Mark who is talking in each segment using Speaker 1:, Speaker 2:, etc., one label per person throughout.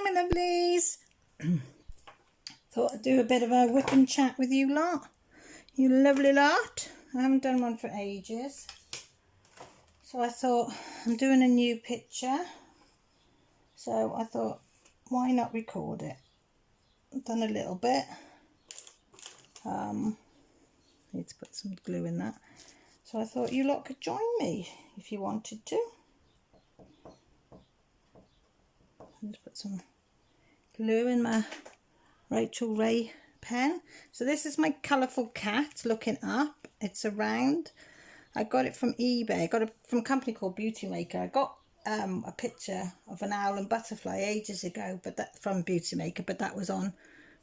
Speaker 1: my lovelies. Thought I'd do a bit of a whip and chat with you lot. You lovely lot. I haven't done one for ages. So I thought, I'm doing a new picture. So I thought, why not record it? I've done a little bit. Need to put some glue in that. So I thought you lot could join me if you wanted to. Just put some glue in my Rachel Ray pen. So this is my colourful cat looking up. It's a round. I got it from eBay. I got it from a company called Beauty Maker. I got a picture of an owl and butterfly ages ago, but that from Beauty Maker, but that was on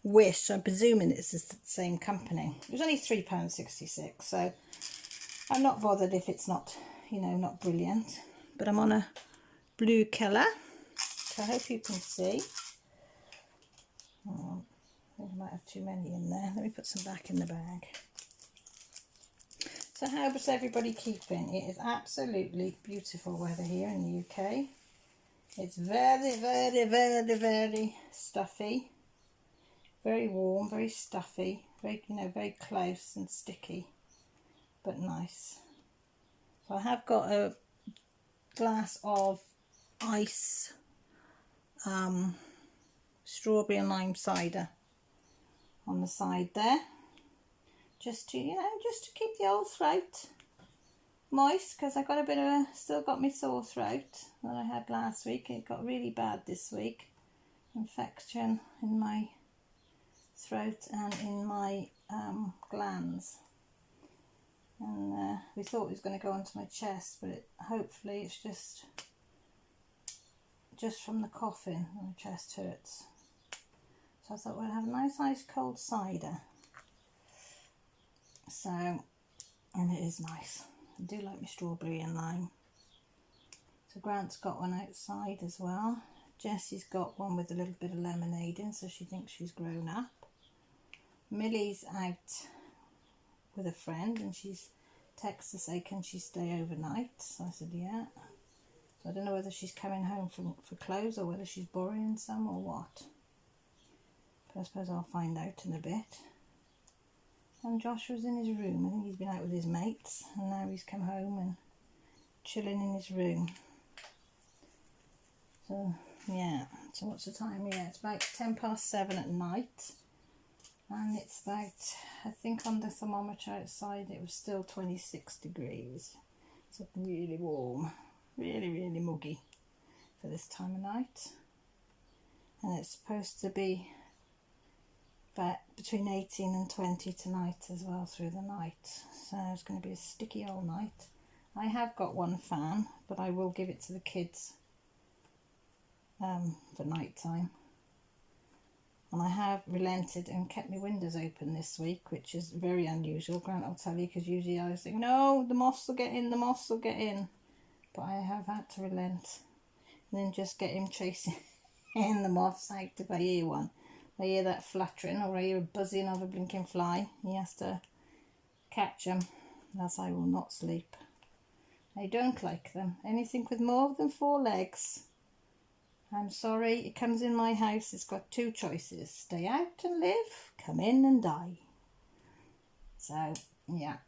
Speaker 1: Wish. I'm presuming it's the same company. It was only £3.66, so I'm not bothered if it's not, you know, not brilliant. But I'm on a blue colour, so I hope you can see. Oh, I think I might have too many in there. Let me put some back in the bag. So how's everybody keeping? It is absolutely beautiful weather here in the UK. It's very, very, very, very stuffy. Very warm, very stuffy, very, you know, very close and sticky, but nice. So I have got a glass of ice, strawberry and lime cider on the side there, just to, you know, just to keep the old throat moist, because I got a bit of a, still got my sore throat that I had last week. It got really bad this week, infection in my throat and in my glands, and we thought it was going to go onto my chest, but hopefully it's just from the coughing. My chest hurts, so I thought we'd have a nice ice cold cider. So, and it is nice. I do like my strawberry and lime. So Grant's got one outside as well. Jessie's got one with a little bit of lemonade in, so she thinks she's grown up. Millie's out with a friend, and she's texted to say, can she stay overnight? So I said, yeah. So I don't know whether she's coming home for clothes or whether she's borrowing some or what. But I suppose I'll find out in a bit. And Joshua's in his room. I think he's been out with his mates, and now he's come home and chilling in his room. So, yeah. So what's the time? Yeah, it's about 7:10 at night. And it's about, I think on the thermometer outside it was still 26 degrees. It's really warm, really, really muggy for this time of night. And it's supposed to be about between 18 and 20 tonight as well through the night. So it's going to be a sticky old night. I have got one fan, but I will give it to the kids for night time. And I have relented and kept my windows open this week, which is very unusual. Grant will tell you, because usually I was thinking, no, the moths will get in, the moths will get in. But I have had to relent. And then just get him chasing in the moths out if I hear one. I hear that fluttering or I hear a buzzing of a blinking fly. He has to catch them, else I will not sleep. I don't like them. Anything with more than 4 legs. I'm sorry, it comes in my house, it's got 2 choices. Stay out and live, come in and die. So, yeah.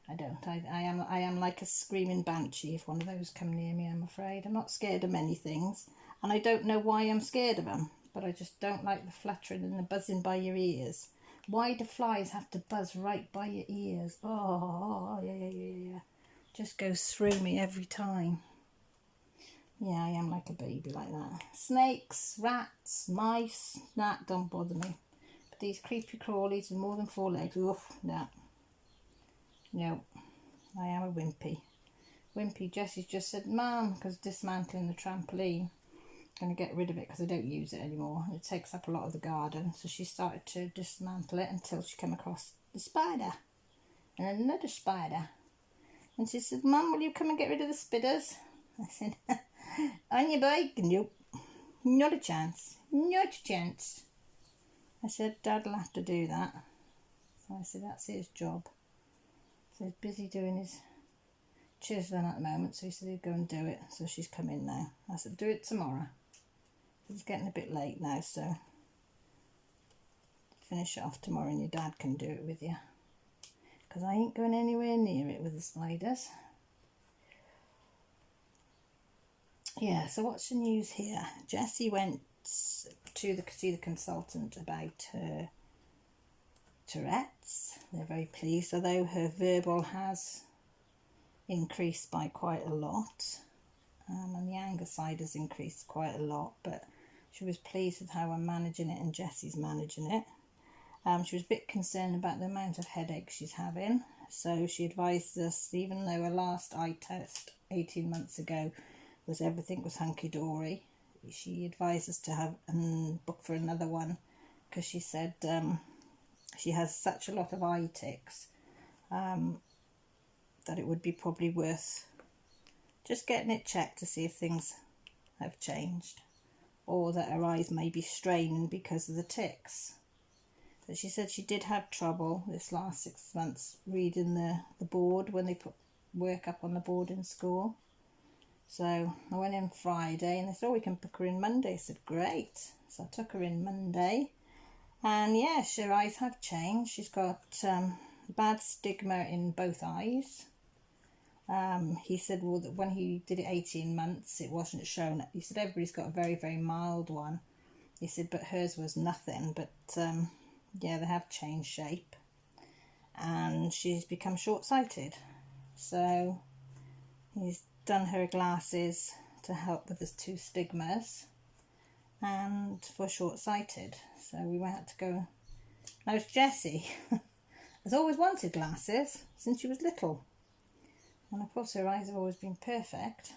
Speaker 1: I don't. I am like a screaming banshee if one of those come near me, I'm afraid. I'm not scared of many things, and I don't know why I'm scared of them, but I just don't like the fluttering and the buzzing by your ears. Why do flies have to buzz right by your ears? Oh, yeah. Just goes through me every time. Yeah, I am like a baby like that. Snakes, rats, mice, that don't bother me. But these creepy crawlies with more than 4 legs, oof, no. No, I am a wimpy. Wimpy. Jessie's just said, Mum, because dismantling the trampoline, I'm going to get rid of it because I don't use it anymore. It takes up a lot of the garden. So she started to dismantle it until she came across the spider. And another spider. And she said, Mum, will you come and get rid of the spitters? I said, on your bike? Nope, not a chance, not a chance. I said, Dad'll have to do that. So I said, that's his job. So he's busy doing his chiseling at the moment, so he said he'd go and do it. So she's come in now. I said, do it tomorrow. It's getting a bit late now, so finish it off tomorrow and your dad can do it with you. Because I ain't going anywhere near it with the spiders. Yeah, so what's the news here? Jessie went to see the consultant about her Tourette's. They're very pleased, although her verbal has increased by quite a lot, and the anger side has increased quite a lot, but she was pleased with how I'm managing it and Jessie's managing it. She was a bit concerned about the amount of headache she's having, so she advised us, even though her last eye test 18 months ago was everything was hunky-dory, she advised us to have book for another one, because she said she has such a lot of eye ticks that it would be probably worth just getting it checked to see if things have changed, or that her eyes may be straining because of the ticks. But she said she did have trouble this last 6 months reading the board when they put work up on the board in school. So I went in Friday and they said, oh, we can book her in Monday. I said, great. So I took her in Monday, and yeah, her eyes have changed. She's got bad stigma in both eyes. He said, well, that when he did it 18 months, it wasn't shown. He said, everybody's got a very, very mild one. He said, but hers was nothing. But yeah, they have changed shape, and she's become short-sighted. So he's done her glasses to help with the two stigmas and for short-sighted. So we went to go. Now it's Jessie has always wanted glasses since she was little, and of course her eyes have always been perfect,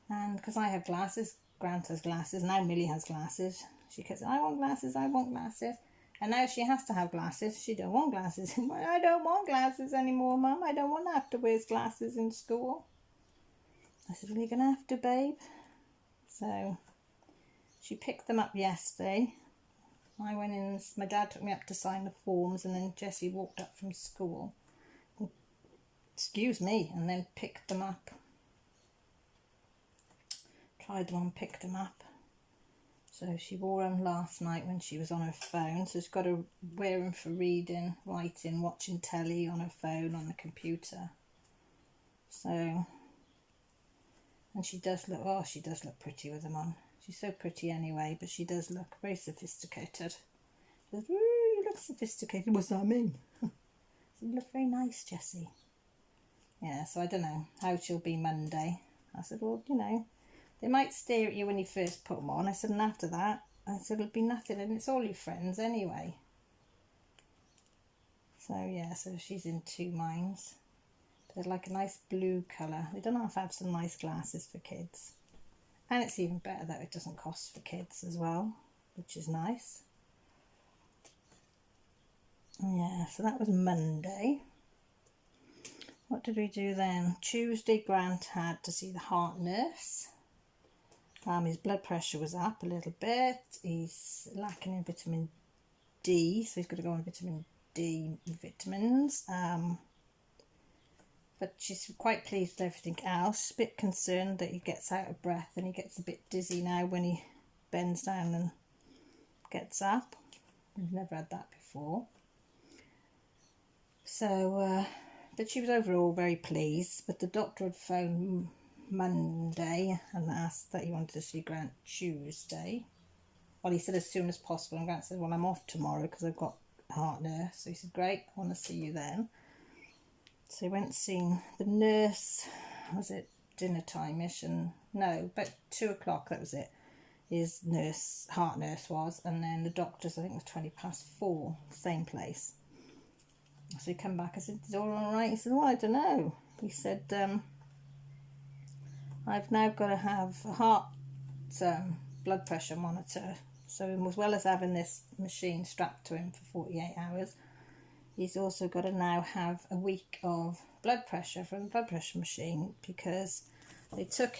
Speaker 1: and because I have glasses, Grant has glasses, now Millie has glasses, she kept saying, I want glasses, I want glasses. And now she has to have glasses. She don't want glasses. I don't want glasses anymore, Mum. I don't want to have to wear glasses in school. I said, well, you're going to have to, babe. So she picked them up yesterday. I went in, my dad took me up to sign the forms, and then Jessie walked up from school. Excuse me, and then picked them up. Tried them on, picked them up. So she wore them last night when she was on her phone. So she's got to wear them for reading, writing, watching telly on her phone, on the computer. So, and she does look, oh, she does look pretty with them on. She's so pretty anyway, but she does look very sophisticated. She says, ooh, you look sophisticated. What's that mean? So you look very nice, Jessie. Yeah, so I don't know how she'll be Monday. I said, well, you know, they might stare at you when you first put them on. I said, and after that, I said, it'll be nothing, and it's all your friends anyway. So yeah, so she's in two minds. They're like a nice blue colour. They don't have to have some nice glasses for kids. And it's even better that it doesn't cost for kids as well, which is nice. Yeah, so that was Monday. What did we do then? Tuesday, Grant had to see the heart nurse. His blood pressure was up a little bit. He's lacking in vitamin D, so he's got to go on vitamin D vitamins. But she's quite pleased with everything else. She's a bit concerned that he gets out of breath and he gets a bit dizzy now when he bends down and gets up. We've never had that before. So, but she was overall very pleased. But the doctor had phoned Monday and asked that he wanted to see Grant Tuesday. Well, he said as soon as possible, and Grant said, well, I'm off tomorrow because I've got a heart nurse. So he said, great, I want to see you then. So he went and seen the nurse, was it dinner time-ish? And no, about 2 o'clock, that was it. His nurse, heart nurse was, and then the doctor's, I think it was 4:20, same place. So he come back, I said, is it all right? He said, well, I don't know. He said, I've now got to have a heart blood pressure monitor. So as well as having this machine strapped to him for 48 hours, he's also got to now have a week of blood pressure from the blood pressure machine, because they took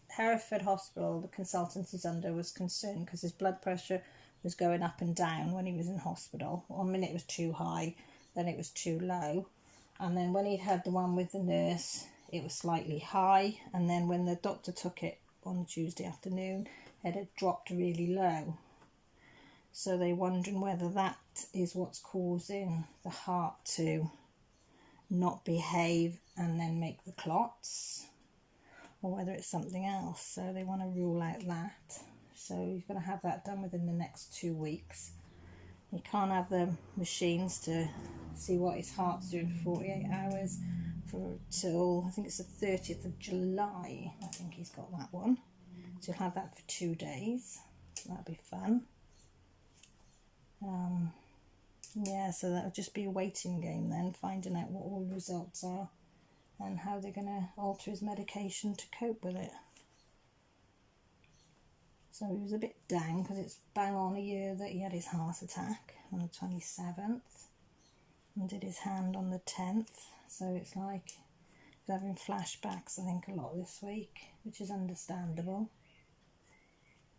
Speaker 1: Hereford Hospital, the consultant he's under was concerned because his blood pressure was going up and down when he was in hospital. 1 minute it was too high, then it was too low. And then when he'd had the one with the nurse, it was slightly high, and then when the doctor took it on Tuesday afternoon, it had dropped really low. So they're wondering whether that is what's causing the heart to not behave and then make the clots, or whether it's something else. So they want to rule out that. So he's going to have that done within the next 2 weeks. He can't have the machines to see what his heart's doing for 48 hours till, I think it's the 30th of July. I think he's got that one. So he'll have that for 2 days. So that'll be fun. Yeah, so that'll just be a waiting game then, finding out what all the results are and how they're going to alter his medication to cope with it. So he was a bit down because it's bang on a year that he had his heart attack on the 27th and did his hand on the 10th. So it's like he's having flashbacks, I think, a lot this week, which is understandable.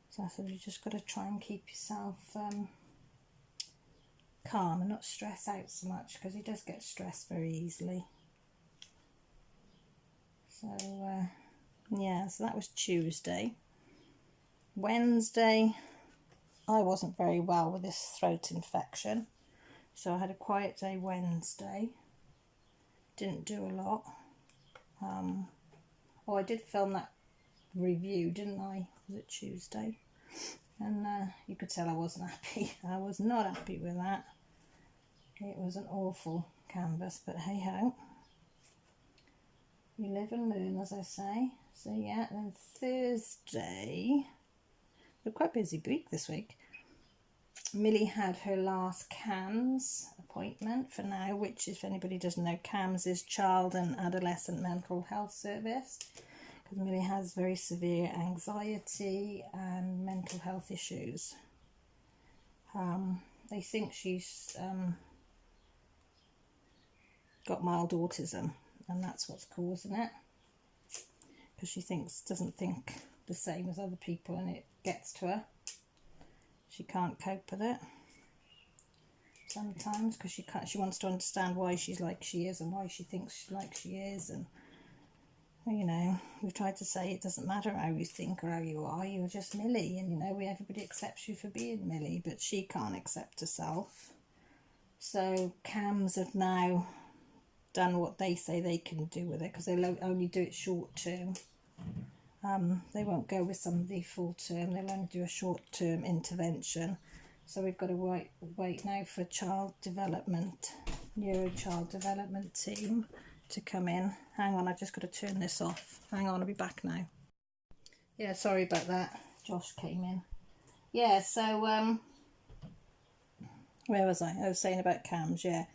Speaker 1: So I said, you just got to try and keep yourself calm and not stress out so much, because he does get stressed very easily. So yeah, so that was Tuesday. Wednesday, I wasn't very well with this throat infection, so I had a quiet day Wednesday. Didn't do a lot. Oh, I did film that review, didn't I? Was it Tuesday? And you could tell I wasn't happy. I was not happy with that. It was an awful canvas, but hey ho. You live and learn, as I say. So yeah, then Thursday, we're quite busy week this week. Millie had her last CAMHS appointment for now, which, if anybody doesn't know, CAMHS is Child and Adolescent Mental Health Service, because Millie has very severe anxiety and mental health issues. They think she's got mild autism, and that's what's causing it, because she doesn't think the same as other people, and it gets to her. She can't cope with it sometimes, because she wants to understand why she's like she is and why she thinks she's like she is. And you know, we've tried to say it doesn't matter how you think or how you are, you're just Millie, and you know, everybody accepts you for being Millie, but she can't accept herself. So CAMHS have now done what they say they can do with it, because they'll only do it short term. They won't go with somebody full term, they'll only do a short term intervention. So we've got to wait now for neurochild development team to come in. Hang on, I've just got to turn this off. Hang on, I'll be back now. Yeah, sorry about that. Josh came in. Yeah, so where was I? I was saying about CAMHS, yeah.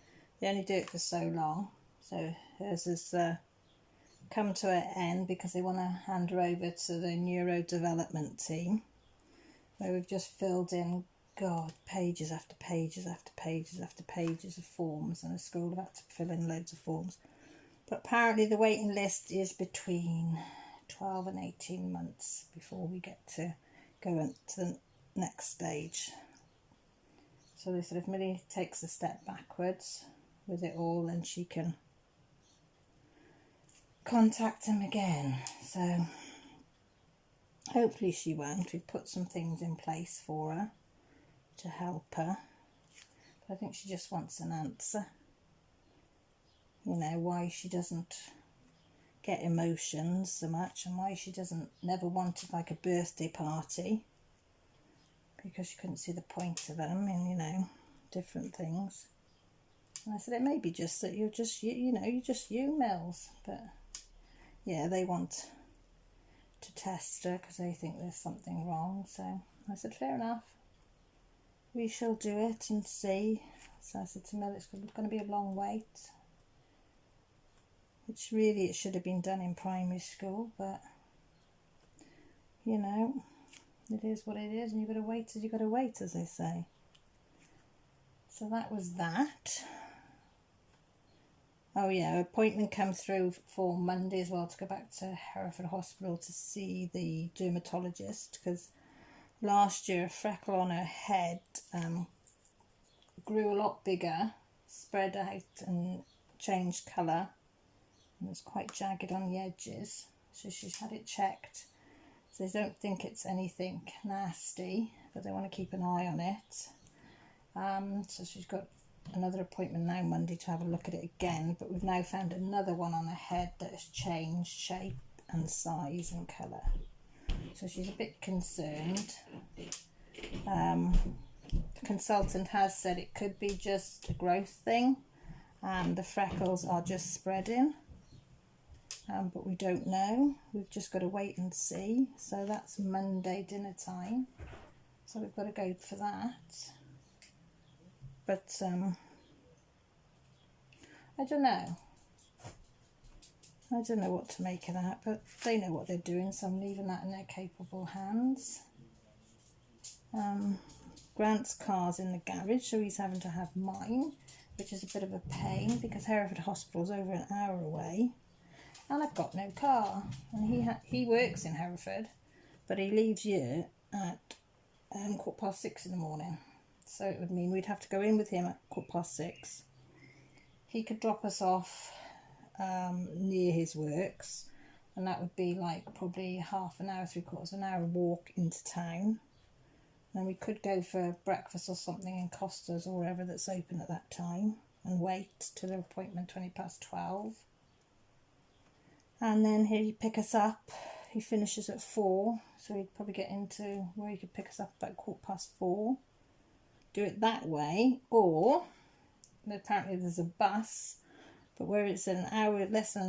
Speaker 1: They only do it for so long. So hers has come to an end because they want to hand her over to the neurodevelopment team, where we've just filled in, pages after pages after pages after pages of forms, and a school have had to fill in loads of forms. But apparently the waiting list is between 12 and 18 months before we get to go into the next stage. So they said if Millie takes a step backwards with it all, then she can contact him again. So hopefully she won't. We've put some things in place for her to help her, but I think she just wants an answer, you know, why she doesn't get emotions so much, and why she never wanted like a birthday party, because she couldn't see the point of them, and you know, different things. And I said, it may be just that you're just you're just you, Mills. But yeah, they want to test her because they think there's something wrong. So I said, fair enough, we shall do it and see. So I said to Mill, it's going to be a long wait, which really it should have been done in primary school, but you know, it is what it is, and you've got to wait, as they say. So that was that. Oh yeah, appointment come through for Monday as well, to go back to Hereford Hospital to see the dermatologist, because last year a freckle on her head grew a lot bigger, spread out and changed colour and it's quite jagged on the edges, so she's had it checked. So they don't think it's anything nasty, but they want to keep an eye on it. So she's got another appointment now Monday to have a look at it again, but we've now found another one on her head that has changed shape and size and colour. So she's a bit concerned. The consultant has said it could be just a growth thing and the freckles are just spreading. But we don't know. We've just got to wait and see. So that's Monday dinner time. So we've got to go for that. But I don't know. I don't know what to make of that, but they know what they're doing, so I'm leaving that in their capable hands. Grant's car's in the garage, so he's having to have mine, which is a bit of a pain because Hereford Hospital's over an hour away. And I've got no car, and he works in Hereford, but he leaves here at 6:15 in the morning, so it would mean we'd have to go in with him at 6:15. He could drop us off near his works, and that would be like probably half an hour, 3/4 of an hour walk into town. Then we could go for breakfast or something in Costa's or wherever that's open at that time and wait till the appointment 12:20. And then he'd pick us up. He finishes at 4, so he'd probably get into where he could pick us up about 4:15. Do it that way, or apparently there's a bus, but where it's an hour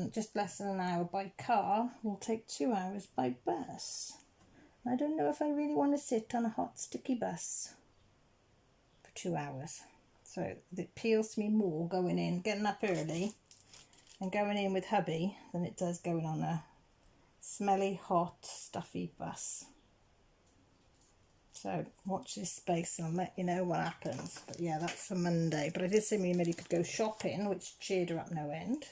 Speaker 1: just less than an hour by car, will take 2 hours by bus. I don't know if I really want to sit on a hot sticky bus for 2 hours. So it appeals to me more going in, getting up early and going in with hubby than it does going on a smelly, hot, stuffy bus. So watch this space and I'll let you know what happens. But yeah, that's for Monday. But I did say me and Millie could go shopping, which cheered her up no end.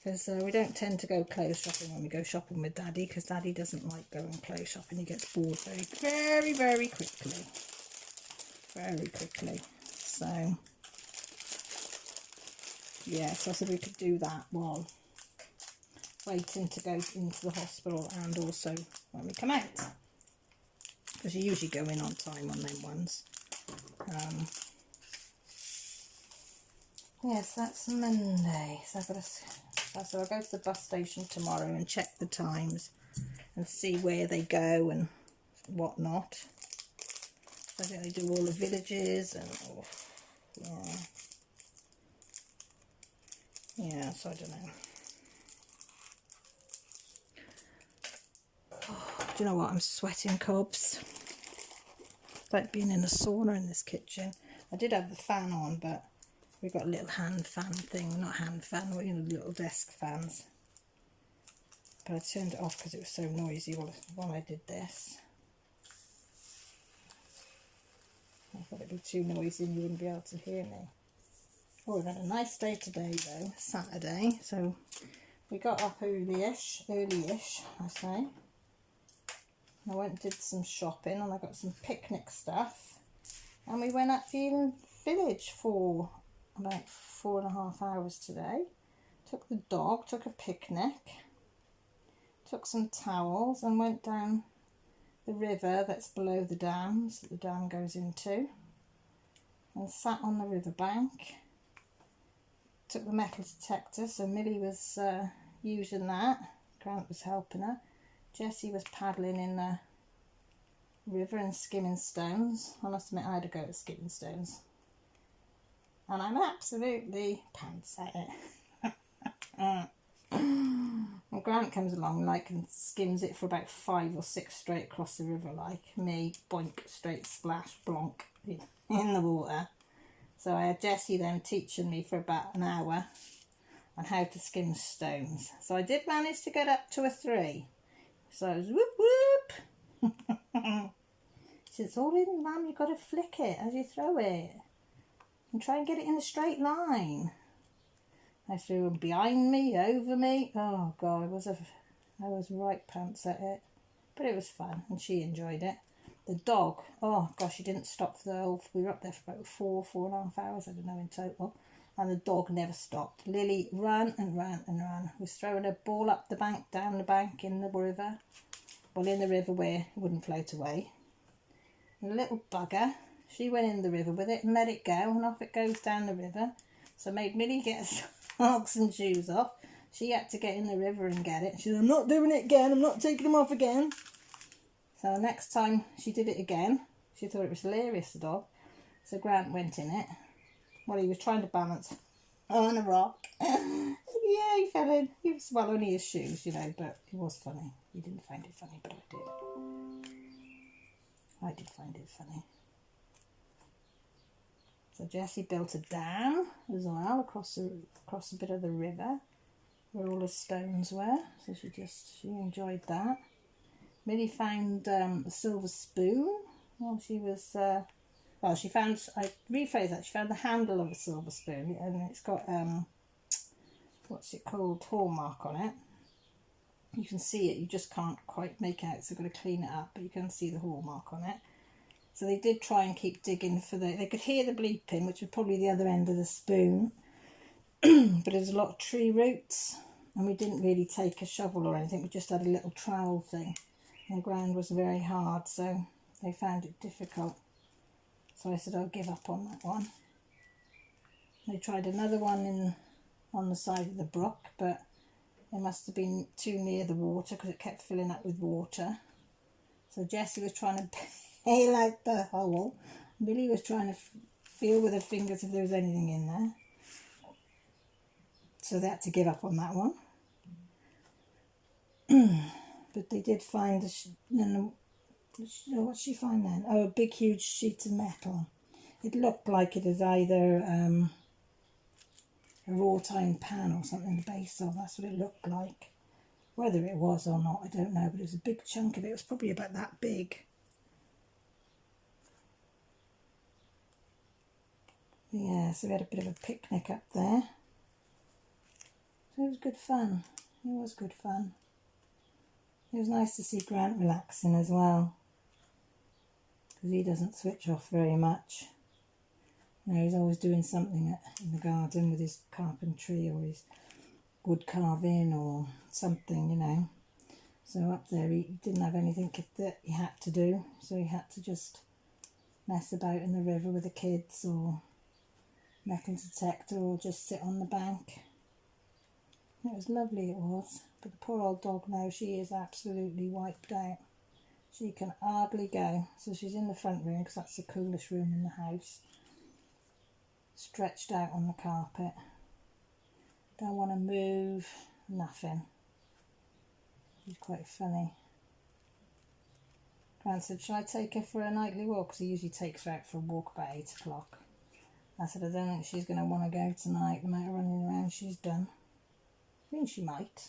Speaker 1: Because we don't tend to go clothes shopping when we go shopping with Daddy, because Daddy doesn't like going clothes shopping. He gets bored very, very quickly. Very quickly. So yeah, so I said we could do that while waiting to go into the hospital and also when we come out. Because you usually go in on time on them ones. Yes, that's Monday. So I'll go to the bus station tomorrow and check the times and see where they go and whatnot. I think they do all the villages and yeah, so I don't know. Do you know what? I'm sweating cobs. It's like being in a sauna in this kitchen. I did have the fan on, but we've got a little hand fan thing. Not hand fan, but you know, little desk fans. But I turned it off because it was so noisy while I did this. I thought it'd be too noisy and you wouldn't be able to hear me. Oh, we've had a nice day today though, Saturday. So we got up early-ish, I say. I went and did some shopping and I got some picnic stuff. And we went up to Eden Village for about 4.5 hours today. Took the dog, took a picnic, took some towels and went down the river that's below the dams that the dam goes into and sat on the riverbank. Took the metal detector, so Millie was using that. Grant was helping her. Jessie was paddling in the river and skimming stones. I must admit I had a go at skimming stones. And I'm absolutely pants at it. And Grant comes along like and skims it for about 5 or 6 straight across the river like. Me, boink, straight splash, blonk in the water. So I had Jessie then teaching me for about an hour on how to skim stones. So I did manage to get up to a 3. So I was whoop whoop. She said, it's all in, Mum, you've got to flick it as you throw it. And try and get it in a straight line. I threw them behind me, over me. Oh God, I was right pants at it. But it was fun and she enjoyed it. The dog, oh gosh, she didn't stop for the whole, we were up there for about 4.5 hours, I don't know, in total. and the dog never stopped. Lily ran and ran and ran. Was throwing a ball up the bank, down the bank, in the river. Well, in the river where it wouldn't float away. And the little bugger, she went in the river with it and let it go, and off it goes down the river. So I made Millie get her socks and shoes off. She had to get in the river and get it. She said, I'm not doing it again. I'm not taking them off again. So next time she did it again, she thought it was hilarious, the dog. So Grant went in it. Well, he was trying to balance on a rock. Yeah, he fell in. He was, well, only his shoes, you know, but it was funny. He didn't find it funny, but I did. I did find it funny. So Jessie built a dam as well across a bit of the river where all the stones were. So she enjoyed that. Millie found a silver spoon while she was, she found, I rephrase that, she found the handle of a silver spoon, and it's got, what's it called, hallmark on it. You can see it, you just can't quite make out, so I've got to clean it up, but you can see the hallmark on it. So they did try and keep digging for they could hear the bleeping, which was probably the other end of the spoon, but there's a lot of tree roots, and we didn't really take a shovel or anything, we just had a little trowel thing. And the ground was very hard, so they found it difficult. So I said I'll give up on that one. They tried another one on the side of the brook, but it must have been too near the water because it kept filling up with water. So Jessie was trying to bail out the hole. Millie was trying to feel with her fingers if there was anything in there. So they had to give up on that one. But they did find what did she find then? Oh, a big huge sheet of metal. It looked like it is either a wrought iron pan or something, the base of. That's what it looked like. Whether it was or not, I don't know, but it was a big chunk of it. It was probably about that big. Yeah, so we had a bit of a picnic up there. So it was good fun. It was good fun. It was nice to see Grant relaxing as well, because he doesn't switch off very much. You know, he's always doing something in the garden with his carpentry or his wood carving or something, you know. So up there he didn't have anything that he had to do, so he had to just mess about in the river with the kids or metal detector or just sit on the bank. It was lovely, it was. But the poor old dog now, she is absolutely wiped out. She can hardly go. So she's in the front room because that's the coolest room in the house. Stretched out on the carpet. Don't want to move. Nothing. She's quite funny. Grant said, shall I take her for a nightly walk? Because he usually takes her out for a walk about 8 o'clock. I said, I don't think she's going to want to go tonight. The amount of running around she's done. I mean, she might.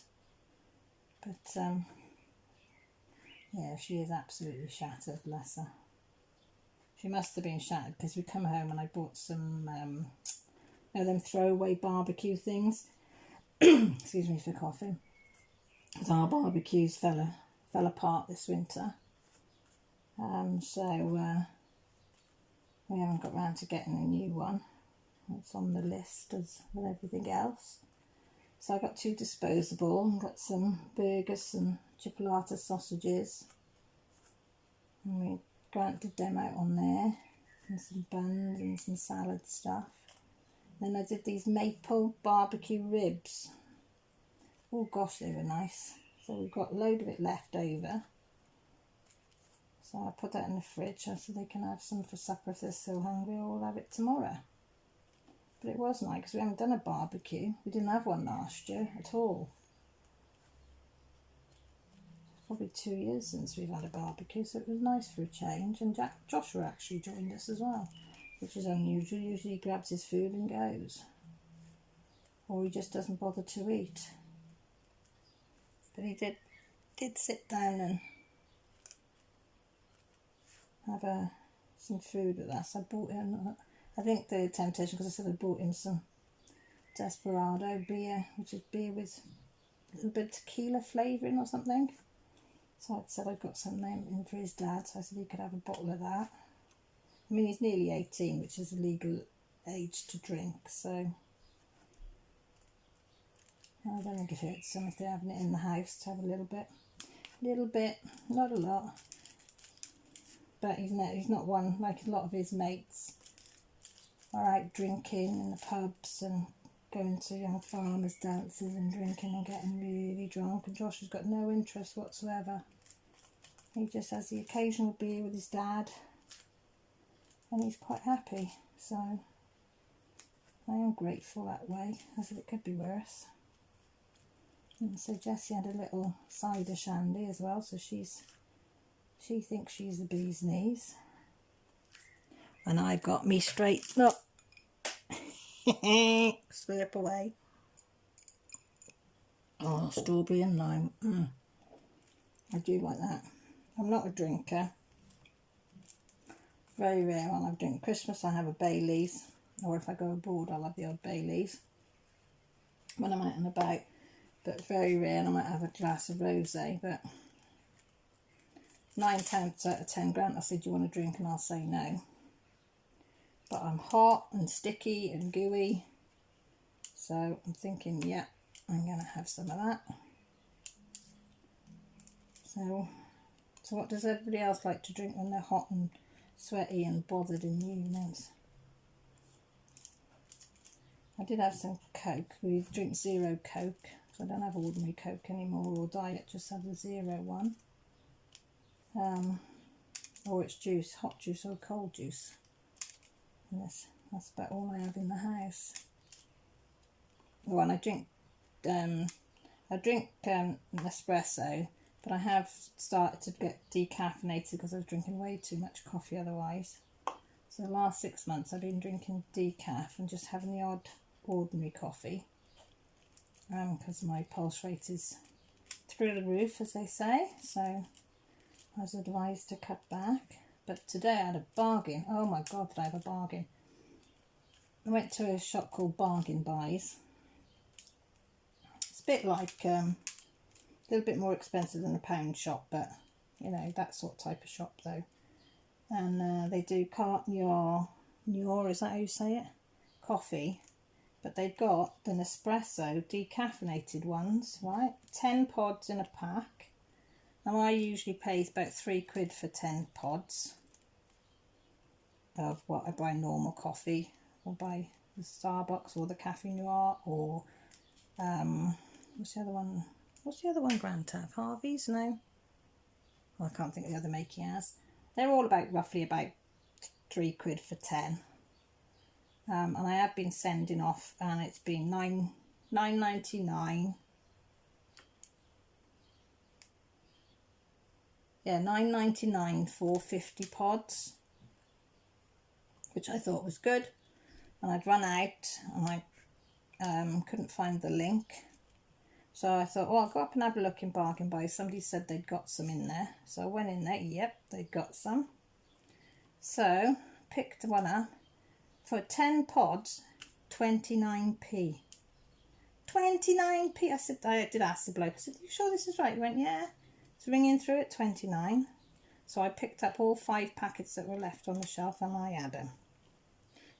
Speaker 1: But, yeah, she is absolutely shattered, bless her. She must have been shattered because we come home and I bought some, them throwaway barbecue things. Excuse me for coughing. Because our barbecues fell apart this winter. So we haven't got round to getting a new one. It's on the list as with everything else. So I got 2 disposable, got some burgers and chipolata sausages. And we granted them out on there. And some buns and some salad stuff. Then I did these maple barbecue ribs. Oh gosh, they were nice. So we've got a load of it left over. So I put that in the fridge so they can have some for supper if they're so hungry, or we'll have it tomorrow. But it was nice because we haven't done a barbecue. We didn't have one last year at all. It's probably 2 years since we've had a barbecue, so it was nice for a change. And Joshua actually joined us as well, which is unusual. Usually he grabs his food and goes. Or he just doesn't bother to eat. But he did sit down and have some food with us. I bought him, I think the temptation, because I said I bought him some Desperado beer, which is beer with a little bit of tequila flavouring or something. So I said I'd got some in for his dad, so I said he could have a bottle of that. I mean, he's nearly 18, which is a legal age to drink, so I don't think it hurts them if they're having it in the house to have a little bit, not a lot. But he's not one like a lot of his mates are out drinking in the pubs and going to young farmers' dances and drinking and getting really drunk, and Josh has got no interest whatsoever. He just has the occasional beer with his dad and he's quite happy, so I am grateful that way, as it could be worse. And so Jessie had a little cider shandy as well, so she thinks she's the bee's knees. And I've got me straight up. Slurp away. Oh, strawberry and lime. I do like that. I'm not a drinker. Very rare when I drink. Christmas I have a Baileys, or if I go abroad I'll have the odd Baileys when I'm out and about, but very rare, and I might have a glass of rosé. But 9 times out of 10, Grant, I said, do you want a drink? And I'll say no. But I'm hot and sticky and gooey, so I'm thinking, yeah, I'm going to have some of that. So what does everybody else like to drink when they're hot and sweaty and bothered in the evenings? I did have some Coke. We drink zero Coke, so I don't have ordinary Coke anymore, or diet, just have the zero one. Or it's juice, hot juice or cold juice. And that's about all I have in the house. Well, and I drink an espresso, but I have started to get decaffeinated because I was drinking way too much coffee otherwise. So the last 6 months I've been drinking decaf and just having the odd ordinary coffee, because my pulse rate is through the roof, as they say, so I was advised to cut back. But today I had a bargain. Oh my god, did I have a bargain. I went to a shop called Bargain Buys. It's a bit like a little bit more expensive than a pound shop, but you know, that sort of type of shop though. And they do Noir, is that how you say it? Coffee. But they've got the Nespresso decaffeinated ones, right? 10 pods in a pack. Now I usually pay about £3 for 10 pods of what I buy normal coffee, or buy the Starbucks or the Cafe Noir, or what's the other one? What's the other one Grant have? Harvey's? No, well, I can't think of the other make he has. They're all about roughly about £3 for 10. And I have been sending off, and it's been $9.99. Yeah, $9.99 for 50 pods, which I thought was good. And I'd run out, and I couldn't find the link. So I thought, well, I'll go up and have a look in Bargain Buy. Somebody said they'd got some in there. So I went in there, yep, they'd got some. So picked one up for 10 pods, 29p. 29p. I said, I did ask the bloke, I said, you sure this is right? He went, yeah. It's ringing through at 29. So I picked up all 5 packets that were left on the shelf, and I had them.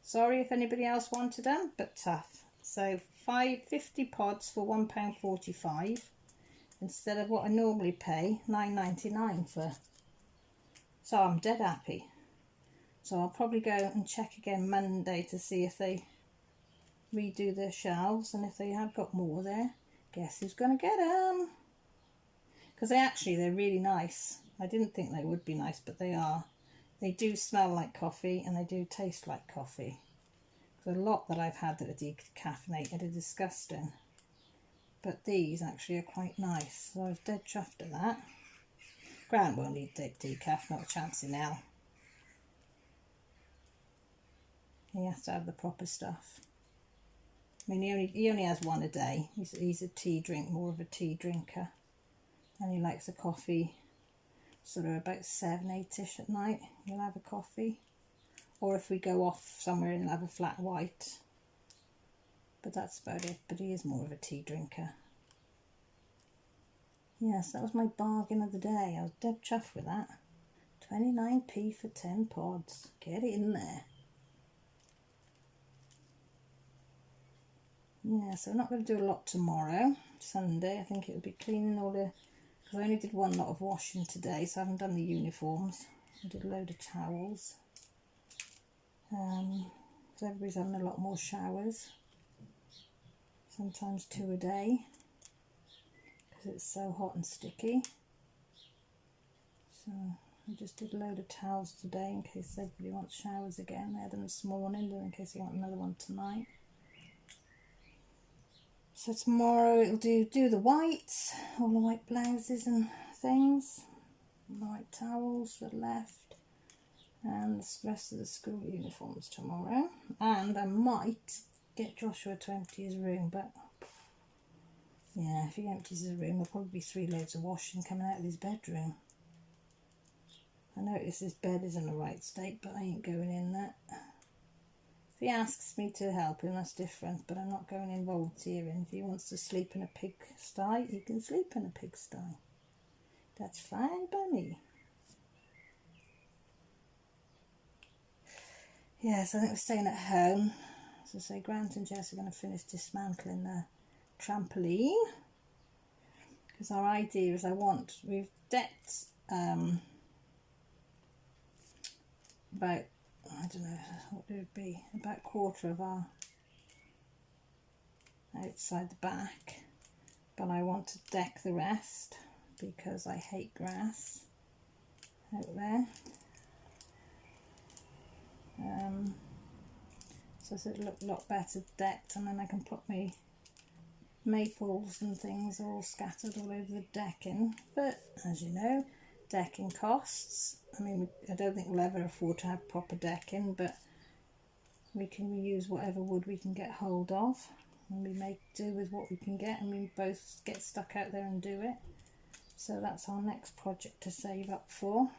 Speaker 1: Sorry if anybody else wanted them, but tough. So 50 pods for £1.45 instead of what I normally pay, $9.99 for. So I'm dead happy. So I'll probably go and check again Monday to see if they redo their shelves, and if they have got more there, guess who's going to get them? Because they're really nice. I didn't think they would be nice, but they are. They do smell like coffee, and they do taste like coffee. Because a lot that I've had that are decaffeinated are disgusting. But these actually are quite nice, so I was dead chuffed at that. Grant won't need decaf, not a chance in hell. He has to have the proper stuff. I mean, he only has one a day. He's more of a tea drinker. And he likes a coffee sort of about 7, 8ish at night. He'll have a coffee. Or if we go off somewhere, he'll have a flat white. But that's about it. But he is more of a tea drinker. Yes, that was my bargain of the day. I was dead chuffed with that. 29p for 10 pods. Get it in there. yeah, so I'm not going to do a lot tomorrow, Sunday. I think it'll be cleaning all the, because I only did one lot of washing today, so I haven't done the uniforms. I did a load of towels. So everybody's having a lot more showers, sometimes 2 a day, because it's so hot and sticky. So I just did a load of towels today in case everybody wants showers again. I had them this morning, but in case you want another one tonight. So tomorrow it'll do the whites, all the white blouses and things, the white towels that are left, and the rest of the school uniforms tomorrow. And I might get Joshua to empty his room, but yeah, if he empties his room, there'll probably be 3 loads of washing coming out of his bedroom. I notice his bed is in the right state, but I ain't going in that. If he asks me to help him, that's different, but I'm not going in volunteering. If he wants to sleep in a pigsty, he can sleep in a pigsty. That's fine by me. Yes, I think we're staying at home. As I say, Grant and Jess are going to finish dismantling the trampoline. Because our idea is we've decked about, I don't know, what would it be, about 1/4 of our outside the back, but I want to deck the rest because I hate grass out there. So it'll look a lot better decked, and then I can put my maples and things all scattered all over the decking. But as you know, decking costs. I mean, I don't think we'll ever afford to have proper decking, but we can use whatever wood we can get hold of, and we make do with what we can get, and we both get stuck out there and do it. So that's our next project to save up for.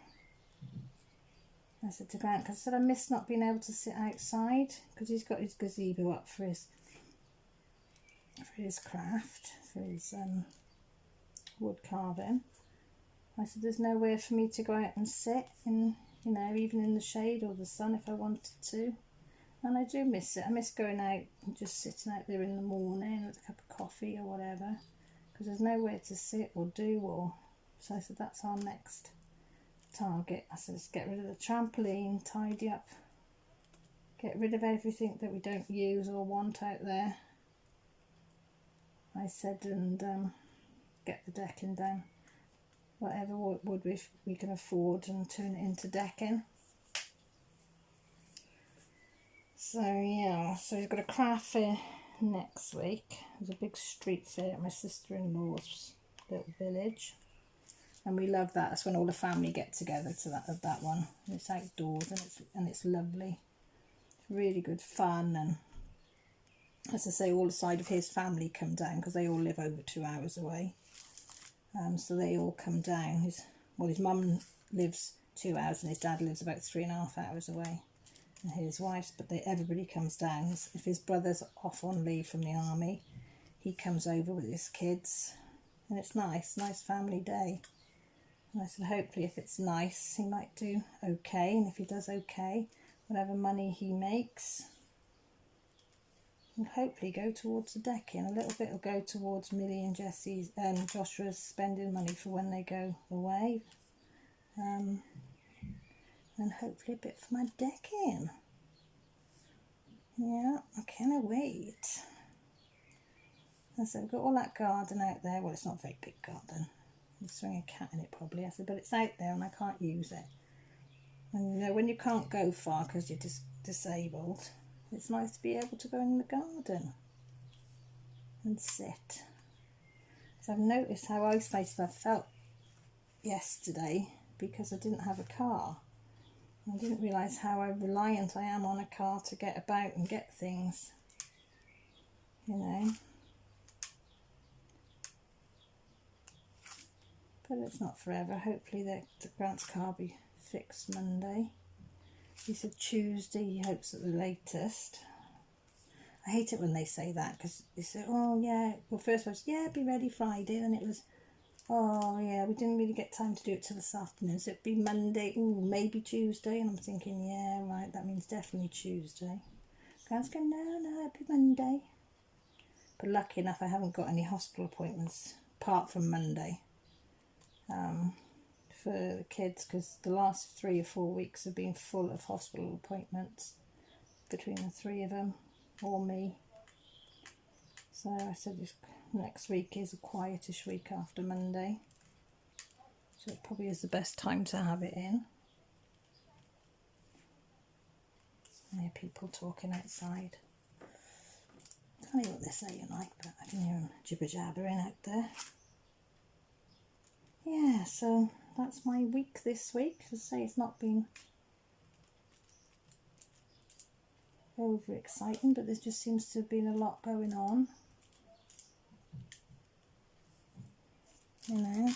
Speaker 1: I said to Grant, because I said I miss not being able to sit outside, because he's got his gazebo up for his craft, for his wood carving. I said there's nowhere for me to go out and sit in, you know, even in the shade or the sun if I wanted to. And I do miss it. I miss going out and just sitting out there in the morning with a cup of coffee or whatever, because there's nowhere to sit or do. Or so I said that's our next target. I said let's get rid of the trampoline, tidy up, get rid of everything that we don't use or want out there. I said, and get the decking down, whatever wood we can afford, and turn it into decking. So yeah, so we've got a craft fair next week. There's a big street fair at my sister-in-law's little village, and we love that. That's when all the family get together to that one. And it's outdoors, and it's lovely. It's really good fun, and as I say, all the side of his family come down because they all live over 2 hours away. So they all come down. His mum lives 2 hours and his dad lives about 3.5 hours away, and his wife's, but everybody comes down. If his brother's off on leave from the army, he comes over with his kids, and it's nice family day. And I said hopefully if it's nice he might do okay, and if he does okay, whatever money he makes will hopefully go towards the decking. A little bit will go towards Millie and Jesse's and Joshua's spending money for when they go away, and hopefully a bit for my decking. Yeah, I cannot wait. I said we've got all that garden out there. Well, it's not a very big garden. You'll swing a cat in it probably. I said, but it's out there and I can't use it. And you know, when you can't go far because you're disabled, it's nice to be able to go in the garden and sit. So I've noticed how isolated I felt yesterday because I didn't have a car. I didn't realise how reliant I am on a car to get about and get things, you know. But it's not forever. Hopefully the Grant's car will be fixed Monday. He said Tuesday he hopes at the latest. I hate it when they say that, because they say, oh yeah, well first was, yeah, be ready Friday, then it was, oh yeah, we didn't really get time to do it till this afternoon, so it'd be Monday, ooh, maybe Tuesday, and I'm thinking, yeah, right, that means definitely Tuesday. Grant's going, no, it'd be Monday. But lucky enough I haven't got any hospital appointments apart from Monday for the kids, because the last 3 or 4 weeks have been full of hospital appointments between the 3 of them, or me. So I said this next week is a quietish week after Monday, so it probably is the best time to have it in. I hear people talking outside. I can't hear what they're saying like, but I can hear them jibber jabbering out there. Yeah, so that's my week this week. As I say, it's not been over exciting, but there just seems to have been a lot going on. You know.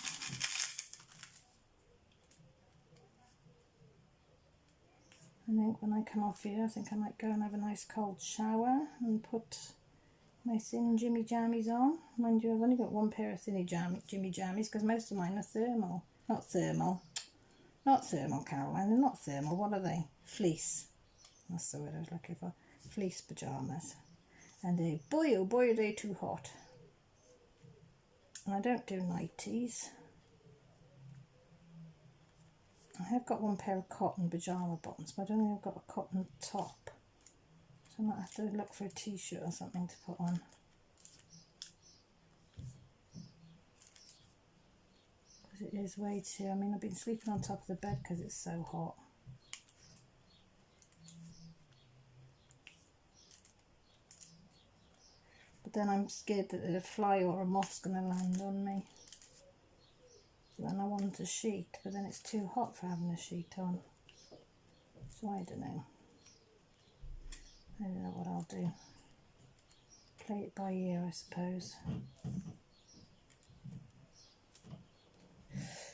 Speaker 1: I think when I come off here, I think I might go and have a nice cold shower and put my thin Jimmy Jammies on. Mind you, I've only got one pair of thin Jimmy Jammies because most of mine are thermal. Not thermal, Caroline. They're not thermal. What are they? Fleece. That's the word I was looking for. Fleece pyjamas. And boy, oh boy, are they too hot. And I don't do nighties. I have got one pair of cotton pyjama bottoms, but I don't think I've got a cotton top. So I might have to look for a t-shirt or something to put on. Because it is way too, I mean, I've been sleeping on top of the bed because it's so hot. But then I'm scared that a fly or a moth's going to land on me. So then I want a sheet, but then it's too hot for having a sheet on. So I don't know. I don't know what I'll do. Play it by ear, I suppose.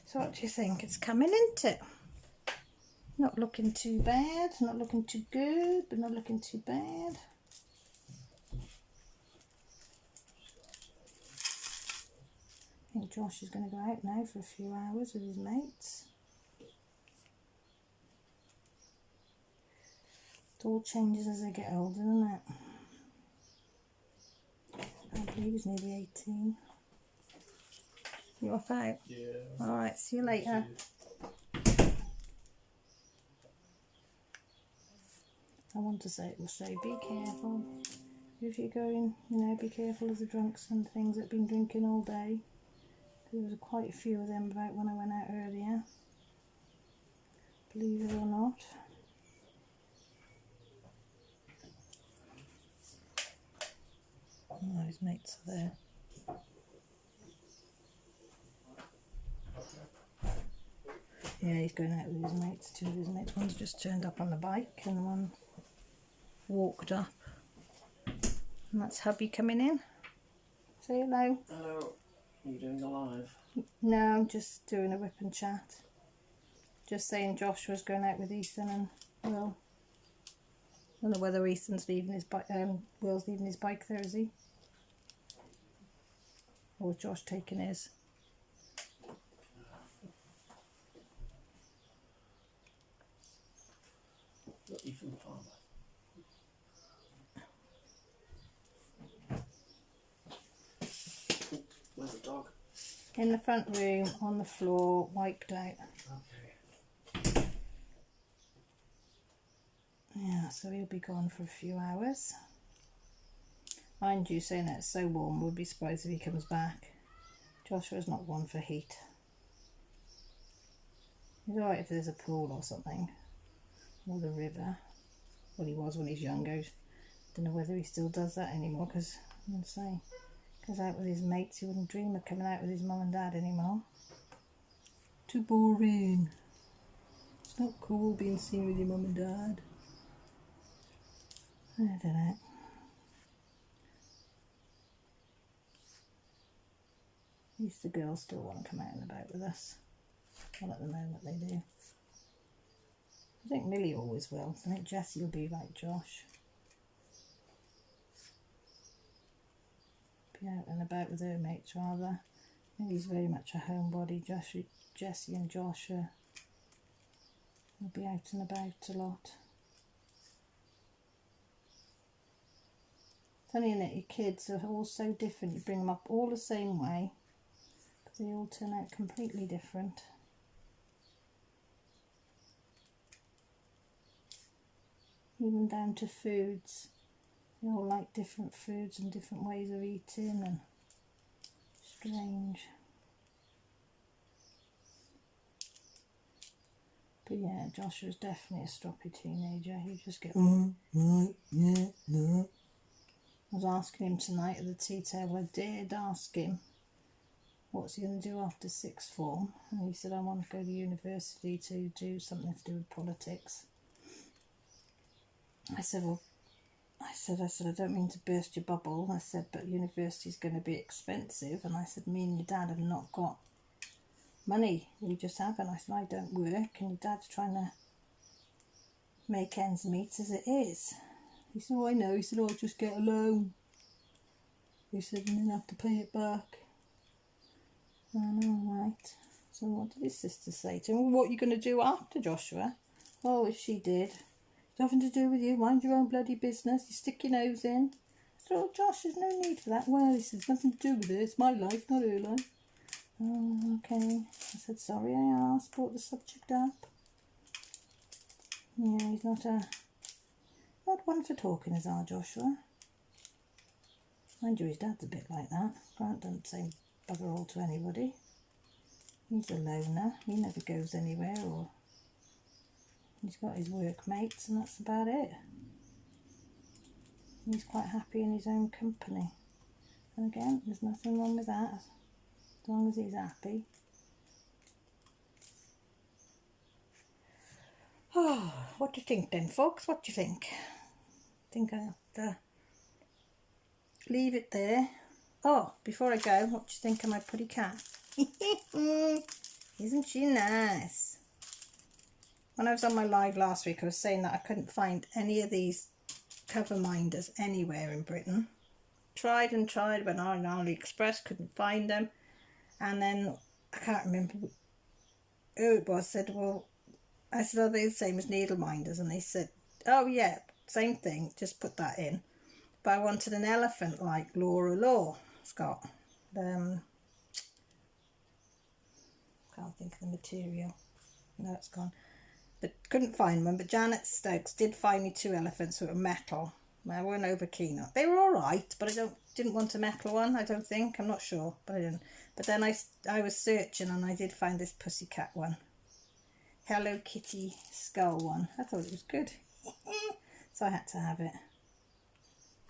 Speaker 1: So what do you think? It's coming, isn't it? Not looking too bad, not looking too good, but not looking too bad. I think Josh is going to go out now for a few hours with his mates. It all changes as they get older, doesn't it? I believe he's nearly 18. You off out?
Speaker 2: Yeah.
Speaker 1: Alright, see you later. I want to say, it will say, be careful. If you're going, you know, be careful of the drunks and things that have been drinking all day. There was quite a few of them about when I went out earlier. Believe it or not. Oh, his mates are there. Yeah, he's going out with his mates, 2 of his mates. One's just turned up on the bike and one walked up. And that's hubby coming in. Say hello.
Speaker 2: Hello. Are you doing a live?
Speaker 1: No, I'm just doing a whip and chat. Just saying Joshua's going out with Ethan and Will. I don't know whether Ethan's leaving his bike, Will's leaving his bike there, is he? Or Josh taking his?
Speaker 2: Not Ethan Palmer. Where's the dog?
Speaker 1: In the front room, on the floor, wiped out.
Speaker 2: Okay.
Speaker 1: Yeah, so he'll be gone for a few hours. Mind you, saying that it's so warm, we'll be surprised if he comes back. Joshua's not one for heat. He's alright if there's a pool or something. Or the river. Well, he was when he was younger. I don't know whether he still does that anymore, because, I'm going to say, goes out with his mates. He wouldn't dream of coming out with his mum and dad anymore. Too boring. It's not cool being seen with your mum and dad. I don't know. At least the girls still want to come out and about with us. Well, at the moment they do. I think Millie always will. I think Jessie will be like Josh. Be out and about with her mates rather. Millie's very much a homebody. Jessie and Josh will be out and about a lot. Funny, isn't it? Your kids are all so different. You bring them up all the same way, but they all turn out completely different. Even down to foods. They all like different foods and different ways of eating, and strange. But yeah, Joshua's definitely a stroppy teenager. He just get, right, yeah, no. I was asking him tonight at the tea table, I dared ask him what's he going to do after sixth form, and he said, I want to go to university to do something to do with politics. I said, well, I said, I don't mean to burst your bubble. I said, but university's going to be expensive. And I said, me and your dad have not got money. We just haven't. I said, I don't work, and your dad's trying to make ends meet as it is. He said, oh, I know. He said, oh, I'll just get a loan. He said, and then have to pay it back. I know, right. So what did his sister say to him? Well, what are you going to do after, Joshua? Oh, if she did. It's nothing to do with you. Mind your own bloody business. You stick your nose in. I said, oh, Josh, there's no need for that. Well, he said, it's nothing to do with it. It's my life, not her life. Oh, okay. I said, sorry I asked, brought the subject up. Yeah, he's not one for talking, is our Joshua. Mind you, his dad's a bit like that. Grant doesn't say bugger all to anybody. He's a loner. He never goes anywhere, or he's got his workmates, and that's about it. He's quite happy in his own company. And again, there's nothing wrong with that, as long as he's happy. Oh, what do you think then, folks? What do you think? I think I have to leave it there. Oh, before I go, what do you think of my pretty cat? Isn't she nice? When I was on my live last week, I was saying that I couldn't find any of these cover minders anywhere in Britain. Tried and tried, went on AliExpress, couldn't find them. And then, I can't remember who it was, said, well, I said, are they the same as needle minders? And they said, oh yeah, same thing, just put that in. But I wanted an elephant like Laura Law. It's got can't think of the material. No, it's gone. But couldn't find one. But Janet Stokes did find me 2 elephants that were metal. I weren't over keen on. They were all right, but I didn't want a metal one. I don't think. I'm not sure, but I didn't. But then I was searching, and I did find this pussycat one, Hello Kitty skull one. I thought it was good, so I had to have it.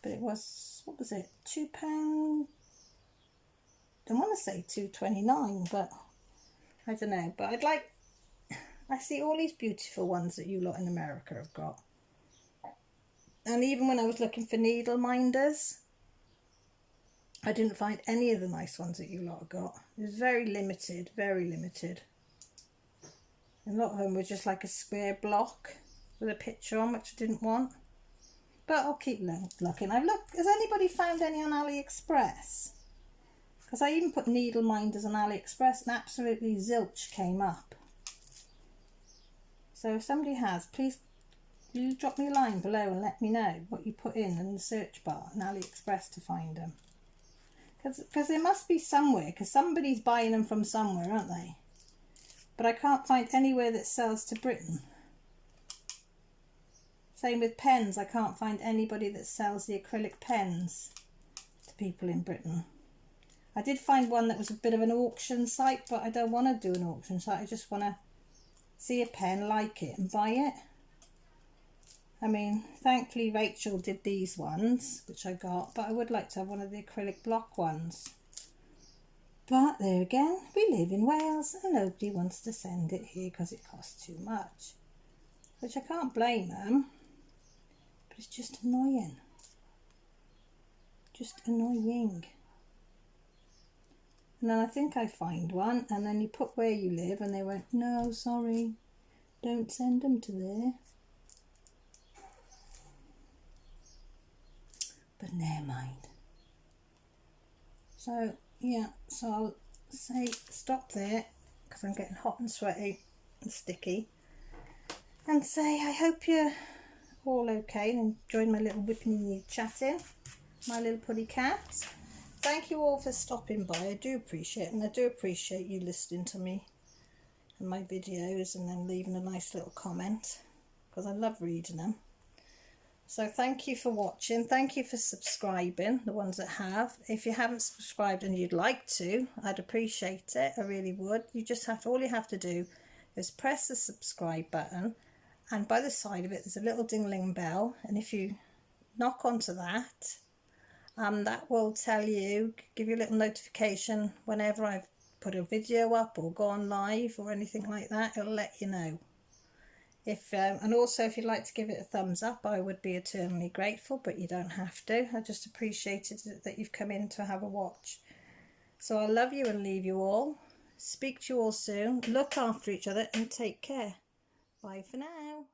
Speaker 1: But it was, what was it? £2. I want to say £2.29, but I don't know. But I see all these beautiful ones that you lot in America have got. And even when I was looking for needle minders, I didn't find any of the nice ones that you lot have got. It was very limited, very limited. And a lot of them were just like a square block with a picture on, which I didn't want. But I'll keep looking. Has anybody found any on AliExpress? Because I even put needle minders on AliExpress and absolutely zilch came up. So if somebody has, please you drop me a line below and let me know what you put in the search bar on AliExpress to find them. Because there must be somewhere, because somebody's buying them from somewhere, aren't they? But I can't find anywhere that sells to Britain. Same with pens. I can't find anybody that sells the acrylic pens to people in Britain. I did find one that was a bit of an auction site, but I don't want to do an auction site. I just want to see a pen, like it, and buy it. I mean, thankfully Rachel did these ones, which I got, but I would like to have one of the acrylic block ones. But there again, we live in Wales and nobody wants to send it here because it costs too much. Which I can't blame them, but it's just annoying. Just annoying. And then I think I find one, and then you put where you live, and they went, no, sorry, don't send them to there. But never mind. So, yeah, so I'll say stop there, because I'm getting hot and sweaty and sticky. And say I hope you're all okay and enjoying my little whipping you chatting. my little puddy cat. Thank you all for stopping by. I do appreciate it, and I do appreciate you listening to me and my videos and then leaving a nice little comment, because I love reading them. So thank you for watching. Thank you for subscribing, the ones that have. If you haven't subscribed and you'd like to, I'd appreciate it. I really would. You just have to, all you have to do is press the subscribe button, and by the side of it there's a little ding-ling bell, and if you knock onto that, that will tell you, give you a little notification whenever I've put a video up or gone live or anything like that. It'll let you know. If and also if you'd like to give it a thumbs up, I would be eternally grateful, but you don't have to. I just appreciated that you've come in to have a watch. So I love you and leave you all. Speak to you all soon. Look after each other and take care. Bye for now.